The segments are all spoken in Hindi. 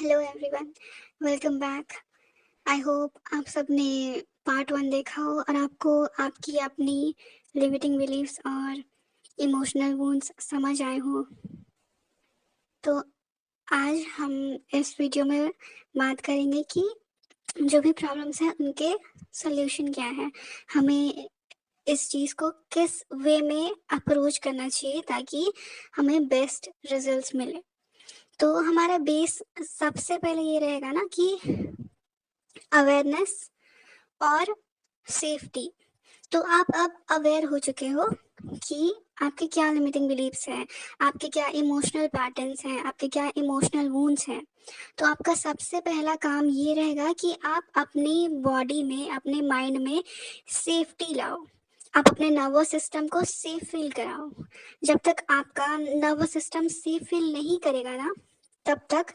Hello everyone, welcome back. I hope आप सब ने पार्ट 1 देखा हो और आपको आपकी अपनी लिमिटिंग बिलीव्स और इमोशनल वुंड्स समझ आए हो। तो आज हम इस वीडियो में बात करेंगे कि जो भी प्रॉब्लम्स हैं उनके सॉल्यूशन क्या है, हमें इस चीज़ को किस वे में अप्रोच करना चाहिए ताकि हमें बेस्ट रिजल्ट्स मिले। तो हमारा बेस सबसे पहले ये रहेगा ना कि अवेयरनेस और सेफ्टी। तो आप अब अवेयर हो चुके हो कि आपके क्या लिमिटिंग बिलीव्स हैं, आपके क्या इमोशनल पैटर्न्स हैं, आपके क्या इमोशनल वूंड्स हैं। तो आपका सबसे पहला काम ये रहेगा कि आप अपनी बॉडी में, अपने माइंड में सेफ्टी लाओ। आप अपने नर्वस सिस्टम को सेफ फील कराओ। जब तक आपका नर्वस सिस्टम सेफ फील नहीं करेगा ना, तब तक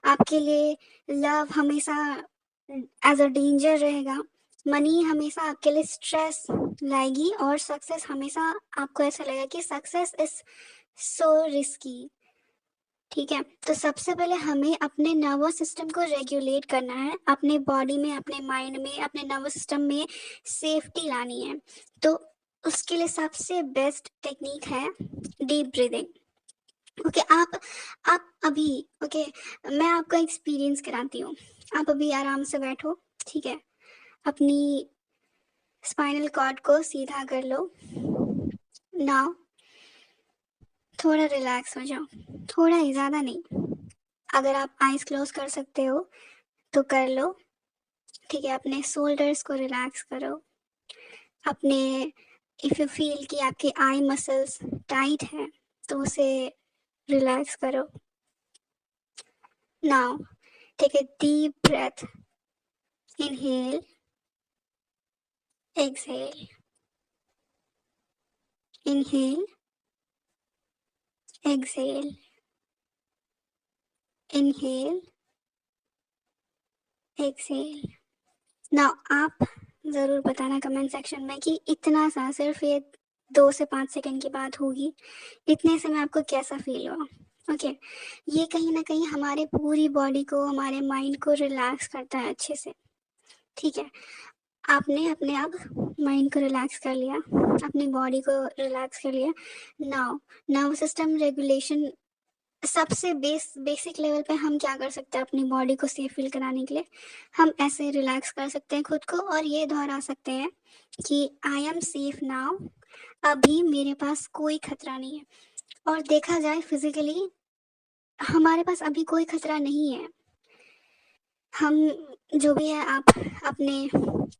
आपके लिए लव हमेशा एज अ डेंजर रहेगा। मनी हमेशा आपके लिए स्ट्रेस लाएगी और सक्सेस हमेशा आपको ऐसा लगेगा कि सक्सेस इज सो रिस्की। ठीक है, तो सबसे पहले हमें अपने नर्वस सिस्टम को रेगुलेट करना है, अपने बॉडी में, अपने माइंड में, अपने नर्वस सिस्टम में सेफ्टी लानी है। तो उसके लिए सबसे बेस्ट टेक्निक है डीप ब्रीदिंग। ओके, आप अभी ओके मैं आपको एक्सपीरियंस कराती हूँ। आप अभी आराम से बैठो। ठीक है, अपनी स्पाइनल कॉर्ड को सीधा कर लो। नाउ थोड़ा रिलैक्स हो जाओ, थोड़ा ही, ज़्यादा नहीं। अगर आप आइज क्लोज कर सकते हो तो कर लो। ठीक है, अपने शोल्डर्स को रिलैक्स करो। अपने इफ़ यू फील कि आपके आई मसल्स टाइट हैं तो उसे रिलैक्स करो। Now take a deep breath, inhale, exhale, inhale, exhale, inhale, exhale। Now आप ज़रूर बताना कमेंट सेक्शन में कि इतना सा, सिर्फ ये 2 से 5 सेकंड की बात होगी, इतने से में आपको कैसा फील हुआ। ओके, ये कहीं ना कहीं हमारे पूरी बॉडी को, हमारे माइंड को रिलैक्स करता है अच्छे से। ठीक है, आपने अपने आप माइंड को रिलैक्स कर लिया, अपनी बॉडी को रिलैक्स कर लिया। नाउ नर्वस सिस्टम रेगुलेशन, सबसे बेसिक लेवल पे हम क्या कर सकते हैं अपनी बॉडी को सेफ फील कराने के लिए। हम ऐसे रिलैक्स कर सकते हैं खुद को और ये दोहरा सकते हैं कि आई एम सेफ नाउ। अभी मेरे पास कोई खतरा नहीं है। और देखा जाए फिजिकली, हमारे पास अभी कोई खतरा नहीं है। हम जो भी है, आप अपने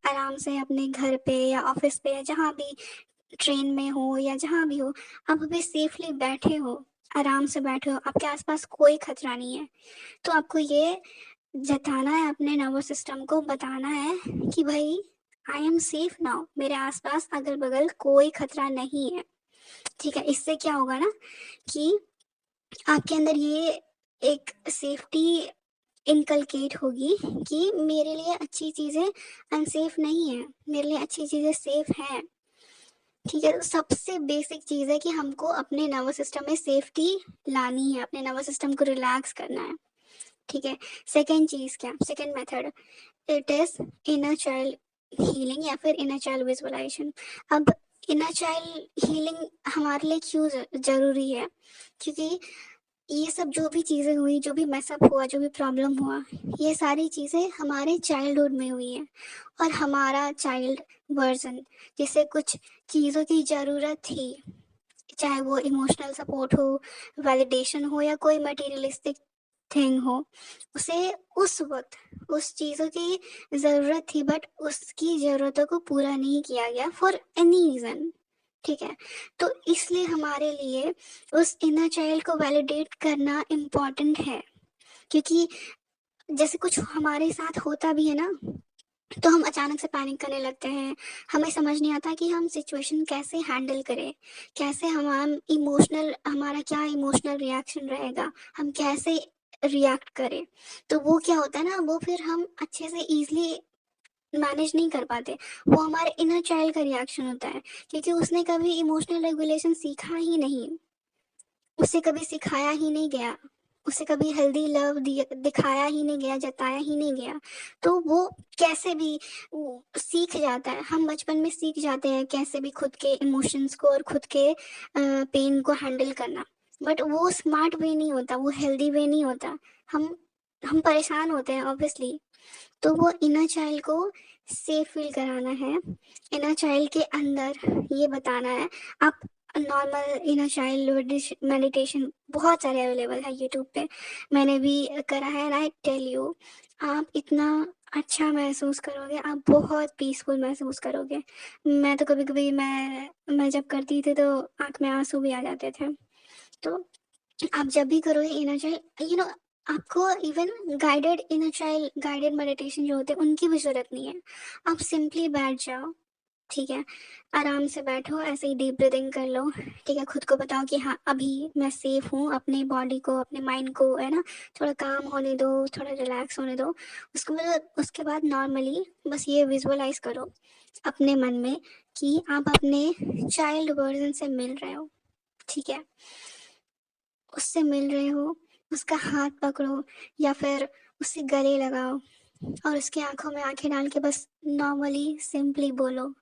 आराम से अपने घर पे या ऑफिस पे या जहाँ भी, ट्रेन में हो या जहाँ भी हो, आप अभी सेफली बैठे हो, आराम से बैठे हो, आपके आसपास कोई खतरा नहीं है। तो आपको ये जताना है, अपने नर्वस सिस्टम को बताना है कि भाई आई एम सेफ नाउ, मेरे आसपास अगल बगल कोई खतरा नहीं है। ठीक है, इससे क्या होगा ना कि आपके अंदर ये एक सेफ्टी इनकलकेट होगी कि मेरे लिए अच्छी चीज़ें अनसेफ नहीं है, मेरे लिए अच्छी चीज़ें सेफ हैं। ठीक है, तो सबसे बेसिक चीज़ है कि हमको अपने नर्वस सिस्टम में सेफ्टी लानी है, अपने नर्वस सिस्टम को रिलैक्स करना है। ठीक है, सेकेंड चीज़ क्या, second method, it is inner child healing या फिर इनर चाइल्ड विजुअलाइजेशन। अब इनर चाइल्ड हीलिंग हमारे लिए क्यों ज़रूरी है? क्योंकि ये सब जो भी चीज़ें हुई, जो भी मैसअप हुआ, जो भी प्रॉब्लम हुआ, ये सारी चीज़ें हमारे चाइल्डहुड में हुई हैं। और हमारा चाइल्ड वर्जन, जिसे कुछ चीज़ों की ज़रूरत थी, चाहे वो इमोशनल सपोर्ट हो, वैलिडेशन हो या कोई मटेरियलिस्टिक थिंग हो, उसे उस वक्त उस चीज़ों की ज़रूरत थी, बट उसकी ज़रूरतों को पूरा नहीं किया गया फॉर एनी रीज़न। ठीक है, तो इसलिए हमारे लिए उस इनर चाइल्ड को वैलिडेट करना इम्पॉर्टेंट है। क्योंकि जैसे कुछ हमारे साथ होता भी है ना, तो हम अचानक से पैनिक करने लगते हैं। हमें समझ नहीं आता कि हम सिचुएशन कैसे हैंडल करें, कैसे हम इमोशनल, हमारा क्या इमोशनल रिएक्शन रहेगा, हम कैसे रिएक्ट करें। तो वो क्या होता है ना, वो फिर हम अच्छे से ईजिली मैनेज नहीं कर पाते। वो हमारे इनर चाइल्ड का रिएक्शन होता है, क्योंकि उसने कभी इमोशनल रेगुलेशन सीखा ही नहीं, उसे कभी सिखाया ही नहीं गया। उसे कभी हेल्दी लव दिखाया ही नहीं गया, जताया ही नहीं गया, तो वो कैसे भी वो सीख जाता है। हम बचपन में सीख जाते हैं कैसे भी खुद के इमोशंस को और खुद के पेन को हैंडल करना, बट वो स्मार्ट वे नहीं होता, वो हेल्दी वे नहीं होता। हम हम परेशान होते हैं ऑब्वियसली। तो वो इनर चाइल्ड को सेफ फील कराना है, इनर चाइल्ड के अंदर ये बताना है। आप नॉर्मल इनर चाइल्ड मेडिटेशन बहुत सारे अवेलेबल है यूट्यूब पे, मैंने भी करा है, एंड आई टेल यू, आप इतना अच्छा महसूस करोगे, आप बहुत पीसफुल महसूस करोगे। मैं तो कभी कभी मैं जब करती थी तो आंख में आंसू भी आ जाते थे। तो आप जब भी करोगे इनर चाइल्ड, आपको इवन गाइडेड मेडिटेशन जो होते हैं उनकी भी जरूरत नहीं है। आप सिंपली बैठ जाओ, ठीक है, आराम से बैठो, ऐसे ही डीप ब्रीदिंग कर लो, ठीक है, खुद को बताओ कि हाँ अभी मैं सेफ हूँ, अपने बॉडी को अपने माइंड को है ना थोड़ा काम होने दो, थोड़ा रिलैक्स होने दो। उसके बाद नॉर्मली बस ये विजुअलाइज करो अपने मन में कि आप अपने चाइल्ड वर्जन से मिल रहे हो, ठीक है, उससे मिल रहे हो, उसका हाथ पकड़ो या फिर उससे गले लगाओ और उसकी आंखों में आंखें डाल के बस नॉर्मली सिंपली बोलो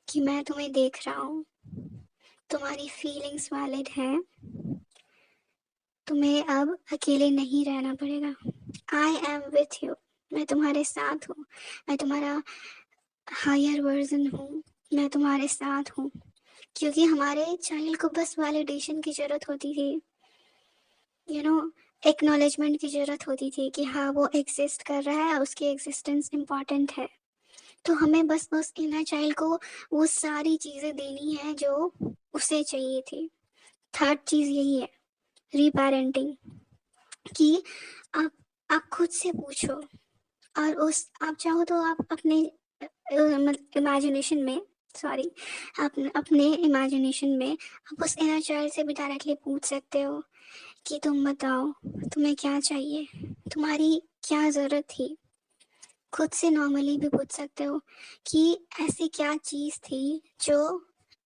कि मैं तुम्हें देख रहा हूँ, तुम्हारी फीलिंग्स वैलिड हैं, तुम्हें अब अकेले नहीं रहना पड़ेगा, आई एम विथ यू, मैं तुम्हारे साथ हूँ, मैं तुम्हारा हायर वर्जन हूँ, मैं तुम्हारे साथ हूँ। क्योंकि हमारे चाइल्ड को बस वैलिडेशन की जरूरत होती थी, यू नो एक्नॉलेजमेंट की जरूरत होती थी कि हाँ वो एग्जिस्ट कर रहा है, उसकी एग्जिस्टेंस इम्पॉर्टेंट है। तो हमें बस उस इनर चाइल्ड को वो सारी चीजें देनी है जो उसे चाहिए थी। थर्ड चीज यही है, रीपेरेंटिंग, कि आप आप खुद से पूछो, और उस आप चाहो तो आप अपने इमेजिनेशन में, सॉरी, आप अपने इमेजिनेशन में आप उस इनर चाइल्ड से भी डायरेक्टली पूछ सकते हो कि तुम बताओ तुम्हें क्या चाहिए, तुम्हारी क्या ज़रूरत थी। खुद से नॉर्मली भी पूछ सकते हो कि ऐसी क्या चीज़ थी जो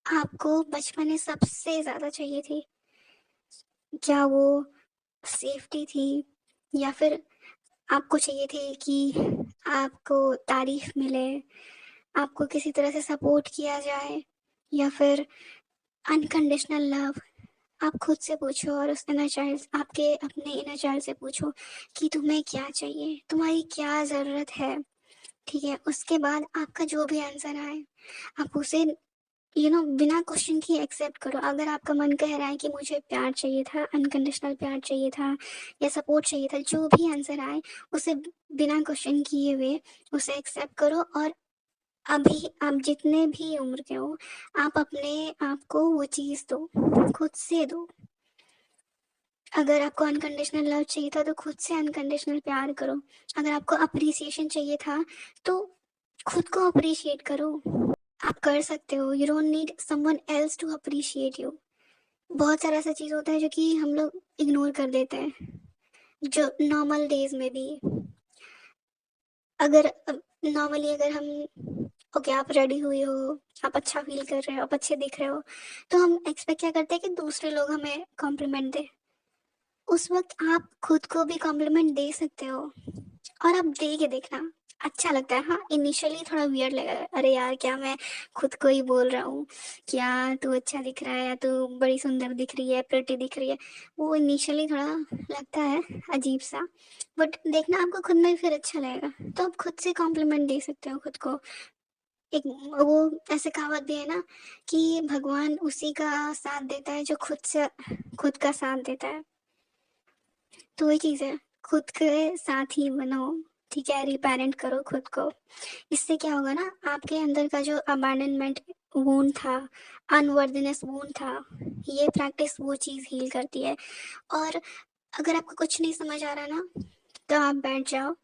आपको बचपन में सबसे ज़्यादा चाहिए थी। क्या वो सेफ्टी थी, या फिर आपको चाहिए थी कि आपको तारीफ मिले, आपको किसी तरह से सपोर्ट किया जाए, या फिर अनकंडीशनल लव। आप खुद से पूछो और उस इनर चाइल्ड, आपके अपने इनर चाइल्ड से पूछो कि तुम्हें क्या चाहिए, तुम्हारी क्या ज़रूरत है, ठीक है। उसके बाद आपका जो भी आंसर आए आप उसे बिना क्वेश्चन के एक्सेप्ट करो। अगर आपका मन कह रहा है कि मुझे प्यार चाहिए था, अनकंडीशनल प्यार चाहिए था या सपोर्ट चाहिए था, जो भी आंसर आए उसे बिना क्वेश्चन किए हुए उसे एक्सेप्ट करो। और अभी आप जितने भी उम्र के हो, आप अपने आप को वो चीज़ दो, खुद से दो। अगर आपको अनकंडीशनल लव चाहिए था तो खुद से अनकंडीशनल प्यार करो। अगर आपको अप्रिसिएशन चाहिए था तो खुद को अप्रिशिएट करो। आप कर सकते हो, you don't need someone else to appreciate you. बहुत सारा ऐसा चीज़ होता है जो कि हम लोग इग्नोर कर देते हैं, जो नॉर्मल डेज में भी। अगर नॉर्मली अगर हम, ओके, आप रेडी हुए हो, आप अच्छा फील कर रहे हो, आप अच्छे दिख रहे हो, तो हम एक्सपेक्ट क्या करते हैं कि दूसरे लोग हमें कॉम्प्लीमेंट दे। उस वक्त आप खुद को भी कॉम्प्लीमेंट दे सकते हो, और आप दे के देखना, अच्छा लगता है। हाँ, इनिशियली थोड़ा वियर्ड लगेगा, अरे यार क्या मैं खुद को ही बोल रहा हूँ, क्या तू अच्छा दिख रहा है, या तू बड़ी सुंदर दिख रही है, प्रिटी दिख रही है। वो इनिशियली थोड़ा लगता है अजीब सा, बट देखना आपको खुद में फिर अच्छा लगेगा। तो आप खुद से कॉम्प्लीमेंट दे सकते हो खुद को। एक वो ऐसे कहावत भी है ना कि भगवान उसी का साथ देता है जो खुद का साथ देता है। तो वही चीज़ है, खुद के साथ ही बनो, ठीक है, रिपेरेंट करो खुद को। इससे क्या होगा ना, आपके अंदर का जो अबैंडनमेंट वूंड था, अनवर्दीनेस वूंड था, ये प्रैक्टिस वो चीज़ हील करती है। और अगर आपको कुछ नहीं समझ आ रहा ना, तो आप बैठ जाओ,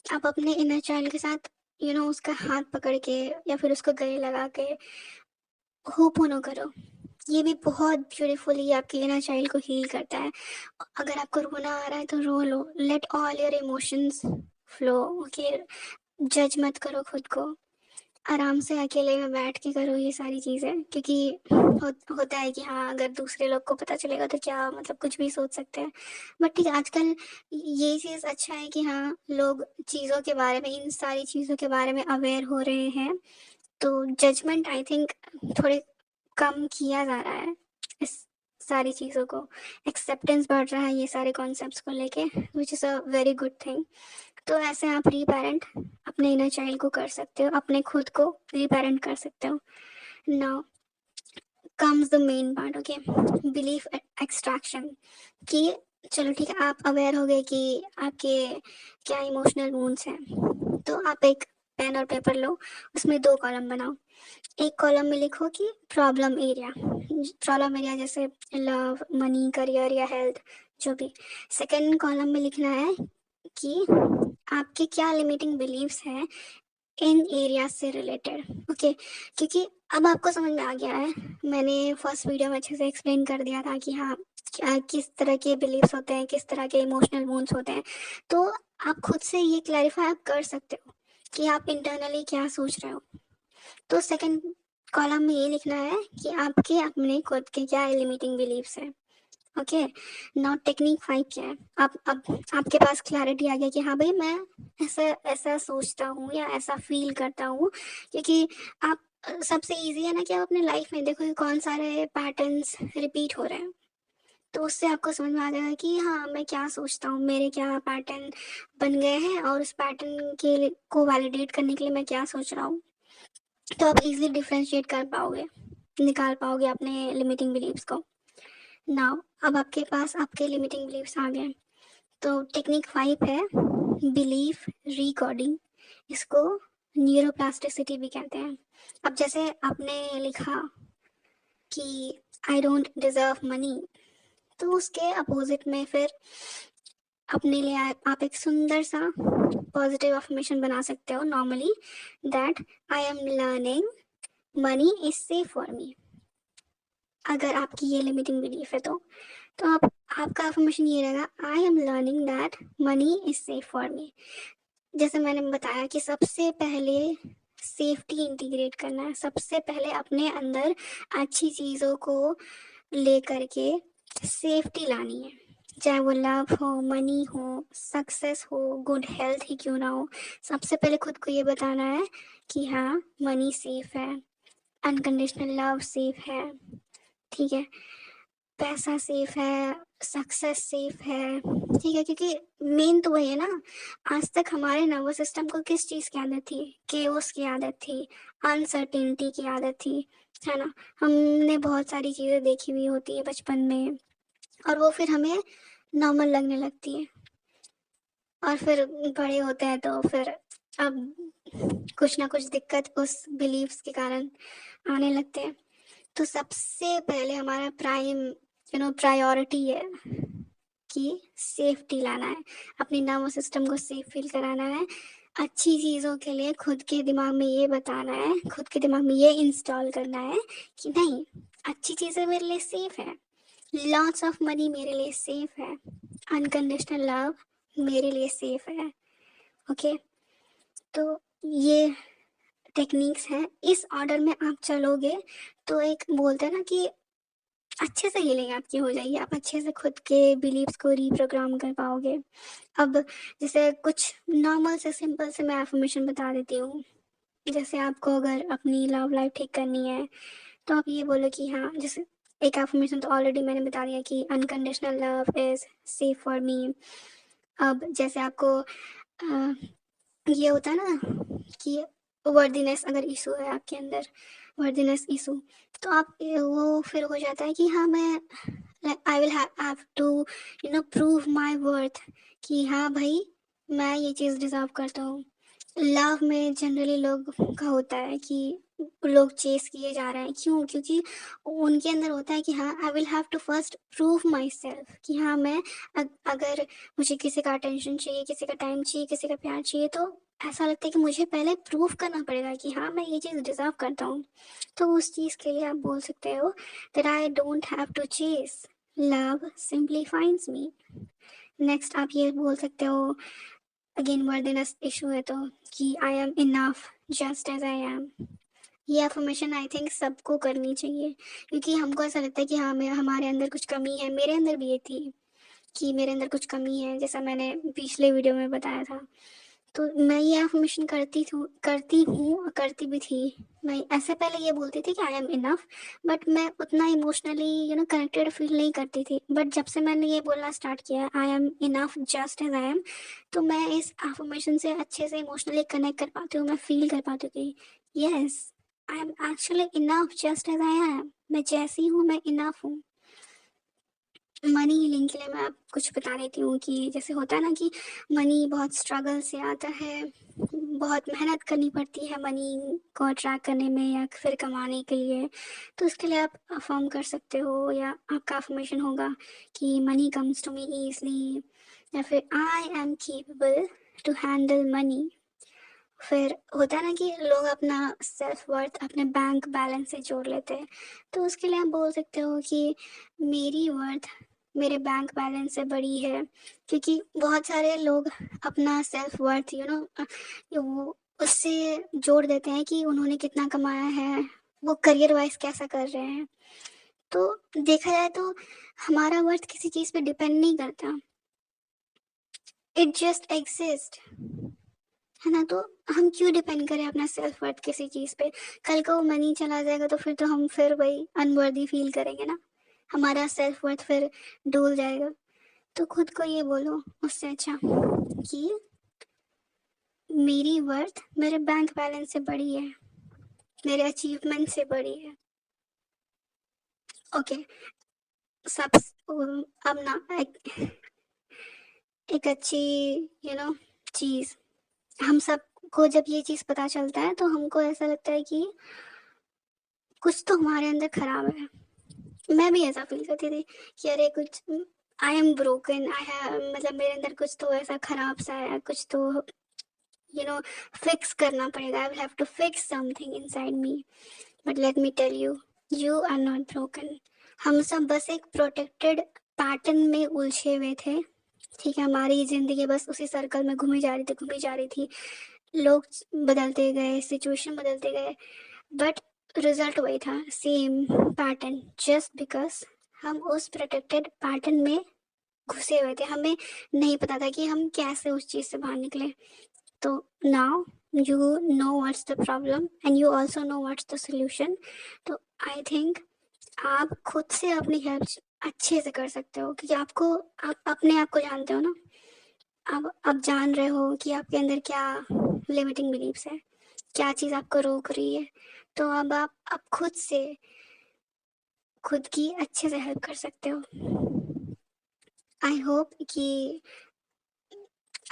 आप अपने इनर चाइल्ड के साथ उसका हाथ पकड़ के या फिर उसको गले लगा के होपोनो करो। ये भी बहुत ब्यूटीफुली आपके इनर चाइल्ड को हील करता है। अगर आपको रोना आ रहा है तो रो लो, let all your emotions flow, okay, जज मत करो खुद को। आराम से अकेले में बैठ के करो ये सारी चीज़ें, क्योंकि होता है कि हाँ अगर दूसरे लोग को पता चलेगा तो क्या मतलब कुछ भी सोच सकते हैं। बट ठीक है, आजकल ये चीज़ अच्छा है कि हाँ लोग चीज़ों के बारे में, इन सारी चीज़ों के बारे में अवेयर हो रहे हैं। तो जजमेंट आई थिंक थोड़े कम किया जा रहा है इस सारी चीज़ों को, एक्सेप्टेंस बढ़ रहा है ये सारे कॉन्सेप्ट्स को लेके, which is a very good thing. तो ऐसे आप रीपेरेंट अपने इनर चाइल्ड को कर सकते हो, अपने खुद को रीपेरेंट कर सकते हो। Now comes the main part, okay, belief extraction. कि चलो ठीक है, आप अवेयर हो गए कि आपके क्या इमोशनल वूंड्स हैं, तो आप एक पेन और पेपर लो, उसमें 2 कॉलम बनाओ। एक कॉलम में लिखो कि प्रॉब्लम एरिया, प्रॉब्लम एरिया जैसे लव, मनी, करियर या हेल्थ, जो भी। सेकेंड कॉलम में लिखना है कि आपके क्या लिमिटिंग बिलीव्स हैं इन एरिया से रिलेटेड, ओके। क्योंकि अब आपको समझ में आ गया है, मैंने फर्स्ट वीडियो में अच्छे से एक्सप्लेन कर दिया था कि हाँ किस तरह के बिलीव्स होते हैं, किस तरह के इमोशनल वूंड्स होते हैं। तो आप खुद से ये क्लैरिफाई आप कर सकते हो कि आप इंटरनली क्या सोच रहे हो। तो सेकंड कॉलम में ये लिखना है कि आपके अपने खुद के क्या लिमिटिंग बिलीव्स हैं, ओके। नाउ टेक्निक 5 क्या है, आप अब आपके पास क्लैरिटी आ गया कि हाँ भाई मैं ऐसा ऐसा सोचता हूँ या ऐसा फील करता हूँ। क्योंकि आप सबसे इजी है ना कि आप अपने लाइफ में देखो कि कौन सारे पैटर्न्स रिपीट हो रहे हैं। तो उससे आपको समझ में आ जाएगा कि हाँ मैं क्या सोचता हूँ, मेरे क्या पैटर्न बन गए हैं, और उस पैटर्न को वैलिडेट करने के लिए मैं क्या सोच रहा हूँ। तो आप इजीली डिफ्रेंशिएट कर पाओगे, निकाल पाओगे अपने लिमिटिंग बिलीव्स को। नाउ अब आपके पास आपके लिमिटिंग बिलीव्स आ गए, तो टेक्निक 5 है बिलीफ रिकॉर्डिंग। इसको न्यूरोप्लास्टिसिटी भी कहते हैं। अब जैसे आपने लिखा कि आई डोंट डिजर्व मनी, तो उसके अपोजिट में फिर अपने लिए आप एक सुंदर सा पॉजिटिव अफर्मेशन बना सकते हो normally, that I am learning money is safe for me. अगर आपकी ये लिमिटिंग बिलीफ है तो आप आपका अफर्मेशन ये रहेगा, I am learning that money is safe for me. जैसे मैंने बताया कि सबसे पहले सेफ्टी इंटीग्रेट करना है, सबसे पहले अपने अंदर अच्छी चीज़ों को लेकर के सेफ्टी लानी है। चाहे वो लव हो, मनी हो, सक्सेस हो, गुड हेल्थ ही क्यों ना हो, सबसे पहले खुद को ये बताना है कि हाँ मनी सेफ है, अनकंडीशनल लव सेफ है, ठीक है, पैसा सेफ है, सक्सेस सेफ है, ठीक है। क्योंकि मेन तो वही है ना, आज तक हमारे नर्वस सिस्टम को किस चीज़ की आदत थी, केओस की आदत थी, अनसर्टेनिटी की आदत थी, है ना। हमने बहुत सारी चीज़ें देखी हुई होती है बचपन में, और वो फिर हमें नॉर्मल लगने लगती है, और फिर बड़े होते हैं तो फिर अब कुछ ना कुछ दिक्कत उस बिलीव्स के कारण आने लगते हैं। तो सबसे पहले हमारा प्रायोरिटी है कि सेफ्टी लाना है, अपनी नर्वस सिस्टम को सेफ फील कराना है। अच्छी चीज़ों के लिए खुद के दिमाग में ये बताना है, खुद के दिमाग में ये इंस्टॉल करना है कि नहीं, अच्छी चीज़ें मेरे लिए सेफ है, लॉट्स ऑफ मनी मेरे लिए सेफ है, अनकंडीशनल लव मेरे लिए सेफ है, ओके। तो ये टेक्निक्स हैं, इस ऑर्डर में आप चलोगे तो एक बोलते हैं ना कि अच्छे से हीलिंग आपकी हो जाएगी, आप अच्छे से खुद के बिलीव्स को रीप्रोग्राम कर पाओगे। अब जैसे कुछ नॉर्मल से सिंपल से मैं एफर्मेशन बता देती हूँ। जैसे आपको अगर अपनी लव लाइफ ठीक करनी है तो आप ये बोलो कि हाँ, जैसे एक एफर्मेशन तो ऑलरेडी मैंने बता दिया कि unconditional love is safe for me. अब जैसे आपको ये होता है ना कि वर्दीनेस अगर इशू है आपके अंदर, वर्दीनेस इशू, तो आप वो फिर हो जाता है कि हाँ मैं I will have to prove my worth, कि हाँ भाई मैं ये चीज़ डिजर्व करता हूँ। लव में जनरली लोग का होता है कि लोग चेस किए जा रहे हैं, क्यों? क्योंकि उनके अंदर होता है कि हाँ I will have to first prove myself, कि हाँ मैं अगर मुझे किसी का अटेंशन चाहिए, किसी का टाइम चाहिए, किसी का प्यार चाहिए, तो ऐसा लगता है कि मुझे पहले प्रूव करना पड़ेगा कि हाँ मैं ये चीज़ डिजर्व करता हूँ। तो उस चीज़ के लिए आप बोल सकते हो that I don't have to chase, love simply finds me. Next आप ये बोल सकते हो, अगेन वर्दीनेस इशू है तो, कि I am enough, just as I am. ये अफर्मेशन आई थिंक सबको करनी चाहिए, क्योंकि हमको ऐसा लगता है कि हाँ हमारे अंदर कुछ कमी है। मेरे अंदर भी ये थी कि मेरे अंदर कुछ कमी है, जैसा मैंने पिछले वीडियो में बताया था। तो मैं ये अफर्मेशन करती हूँ, करती भी थी। मैं ऐसे पहले ये बोलती थी कि आई एम इनफ, बट मैं उतना इमोशनली कनेक्टेड फील नहीं करती थी। बट जब से मैंने ये बोलना स्टार्ट किया, I am enough just as I am, तो मैं इस अफर्मेशन से अच्छे से इमोशनली कनेक्ट कर पाती हूँ। मैं फील कर पाती हूँ कि yes, I am actually enough just as I am. मैं जैसी हूँ मैं इनफ हूँ। मनी हीलिंग के लिए मैं आप कुछ बता देती हूँ कि जैसे होता है ना कि मनी बहुत स्ट्रगल से आता है, बहुत मेहनत करनी पड़ती है मनी को अट्रैक्ट करने में या फिर कमाने के लिए। तो उसके लिए आप अफर्म कर सकते हो, या आपका अफर्मेशन होगा कि money comes to me easily, या फिर I am capable to handle money. फिर होता है ना कि लोग अपना सेल्फ वर्थ अपने बैंक बैलेंस से जोड़ लेते हैं। तो उसके लिए आप बोल सकते हो कि मेरी वर्थ मेरे बैंक बैलेंस से बड़ी है। क्योंकि बहुत सारे लोग अपना सेल्फ वर्थ वो उससे जोड़ देते हैं कि उन्होंने कितना कमाया है, वो करियर वाइज कैसा कर रहे हैं। तो देखा जाए तो हमारा वर्थ किसी चीज़ पे डिपेंड नहीं करता, इट जस्ट एग्जिस्ट, है ना। तो हम क्यों डिपेंड करें अपना सेल्फ वर्थ किसी चीज़ पे। कल को वो मनी चला जाएगा तो फिर तो हम फिर वही अनवर्दी फील करेंगे ना, हमारा सेल्फ वर्थ फिर डूल जाएगा। तो खुद को ये बोलो उससे अच्छा कि मेरी वर्थ मेरे बैंक बैलेंस से बड़ी है, मेरे अचीवमेंट से बड़ी है। ओके, सब अब ना एक अच्छी चीज़, हम सबको जब ये चीज़ पता चलता है तो हमको ऐसा लगता है कि कुछ तो हमारे अंदर खराब है। मैं भी ऐसा फील करती थी कि अरे कुछ I am broken, I have, मतलब मेरे अंदर कुछ तो ऐसा खराब सा है, कुछ तो यू नो फिक्स करना पड़ेगा। I will have to fix something inside me. But let me tell you, you are not broken. हम सब बस एक प्रोटेक्टेड पैटर्न में उलझे हुए थे। ठीक है, हमारी जिंदगी बस उसी सर्कल में घूमी जा रही थी। लोग बदलते गए, सिचुएशन बदलते गए, बट रिजल्ट वही था, सेम पैटर्न। जस्ट बिकॉज हम उस प्रोटेक्टेड पैटर्न में घुसे हुए थे, हमें नहीं पता था कि हम कैसे उस चीज़ से बाहर निकले। तो now you know what's the problem and you also know what's the solution. तो आई थिंक आप खुद से अपनी हेल्प अच्छे से कर सकते हो, क्योंकि आप अपने आप को जानते हो ना। अब जान रहे हो कि आपके अंदर क्या लिमिटिंग बिलीव्स है, क्या चीज़ आपको रोक रही है। तो अब आप खुद से खुद की अच्छे से हेल्प कर सकते हो। आई होप कि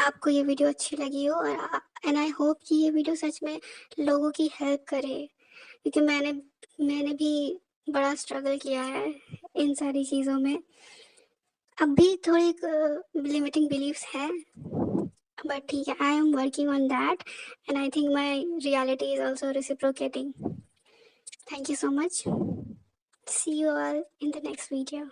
आपको ये वीडियो अच्छी लगी हो, और एंड आई होप कि ये वीडियो सच में लोगों की हेल्प करे, क्योंकि मैंने भी बड़ा स्ट्रगल किया है इन सारी चीज़ों में। अब भी थोड़ी लिमिटिंग बिलीव्स है, बट ठीक है, I am working on that and I think my reality is also reciprocating. Thank you so much. See you all in the next video.